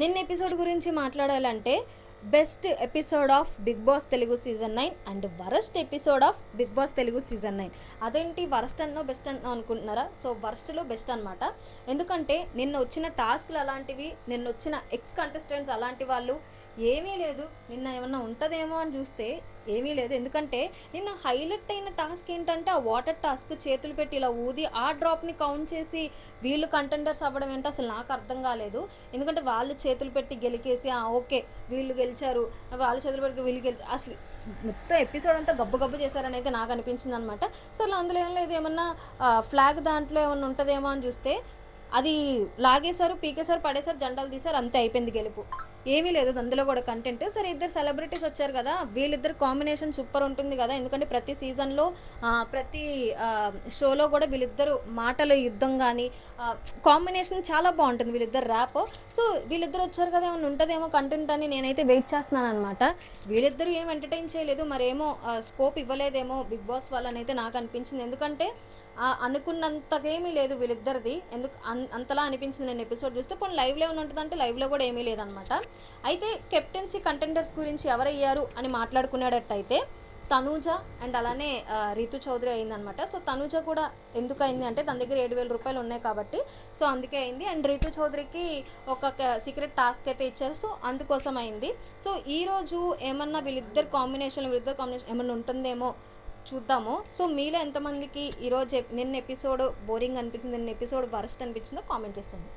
నిన్న ఎపిసోడ్ గురించి మాట్లాడాలంటే best episode of Bigg Boss Telugu season 9 and worst episode of Bigg Boss Telugu season 9. అదేంటి worst అన్నో బెస్ట్ అన్నో అనుకుంటున్నారా? సో వరస్ట్లో బెస్ట్ అనమాట. ఎందుకంటే నిన్న వచ్చిన టాస్క్లు అలాంటివి, నిన్న వచ్చిన ఎక్స్ కంటెస్టెంట్స్ అలాంటి వాళ్ళు ఏమీ లేదు. నిన్న ఏమన్నా ఉంటుందేమో అని చూస్తే ఏమీ లేదు. ఎందుకంటే నిన్న హైలైట్ అయిన టాస్క్ ఏంటంటే ఆ వాటర్ టాస్క్. చేతులు పెట్టి ఇలా ఊది ఆ డ్రాప్ని కౌంట్ చేసి వీళ్ళు కంటెండర్స్ అవ్వడం ఏంటో అసలు నాకు అర్థం కాలేదు. ఎందుకంటే వాళ్ళు చేతులు పెట్టి గెలికేసి ఓకే వీళ్ళు గెలిచారు, వాళ్ళు చేతులు పెట్టి వీళ్ళు గెలిచారు, అసలు మొత్తం ఎపిసోడ్ అంతా గబ్బు గబ్బు చేశారని అయితే నాకు అనిపించింది అనమాట. సో అందులో ఏం లేదు, ఏమన్నా ఫ్లాగ్ దాంట్లో ఏమన్నా ఉంటుందేమో అని చూస్తే అది లాగేశారు, పీకేశారు, పడేశారు, జెండాలు తీశారు, అంతే అయిపోయింది గెలుపు. ఏమీ లేదు అందులో కూడా కంటెంట్. సరే ఇద్దరు సెలబ్రిటీస్ వచ్చారు కదా, వీళ్ళిద్దరు కాంబినేషన్ సూపర్ ఉంటుంది కదా. ఎందుకంటే ప్రతి సీజన్లో ప్రతి షోలో కూడా వీళ్ళిద్దరు మాటల యుద్ధం కానీ కాంబినేషన్ చాలా బాగుంటుంది వీళ్ళిద్దరు ర్యాప్. సో వీళ్ళిద్దరు వచ్చారు కదా, ఏమైనా ఉంటుందేమో కంటెంట్ అని నేనైతే వెయిట్ చేస్తున్నాను అనమాట. వీళ్ళిద్దరూ ఏం ఎంటర్టైన్ చేయలేదు, మరేమో స్కోప్ ఇవ్వలేదేమో బిగ్ బాస్ వాళ్ళని అయితే నాకు అనిపించింది. ఎందుకంటే అనుకున్నంతకేమీ లేదు వీళ్ళిద్దరిది. ఎందుకు అంతలా అనిపించింది నేను ఎపిసోడ్ చూస్తే. పోనీ లైవ్లో ఏమైనా ఉంటుందంటే లైవ్లో కూడా ఏమీ లేదనమాట. అయితే కెప్టెన్సీ కంటెండర్స్ గురించి ఎవరయ్యారు అని మాట్లాడుకునేటట్టయితే తనూజ అండ్ అలానే రీతు చౌదరి అయిందనమాట. సో తనూజ కూడా ఎందుకు అయింది అంటే తన దగ్గర 7,000 రూపాయలు ఉన్నాయి కాబట్టి సో అందుకే అయింది. అండ్ రీతు చౌదరికి ఒక సీక్రెట్ టాస్క్ అయితే ఇచ్చారు, సో అందుకోసం అయింది. సో ఈరోజు ఏమన్నా వీళ్ళిద్దరు కాంబినేషన్ ఏమన్నా ఉంటుందేమో చూద్దాము. సో మీలో ఎంతమందికి ఈరోజు నిన్న ఎపిసోడ్ బోరింగ్ అనిపించింది, నిన్న ఎపిసోడ్ వరస్ట్ అనిపించిందో కామెంట్ చేస్తాను.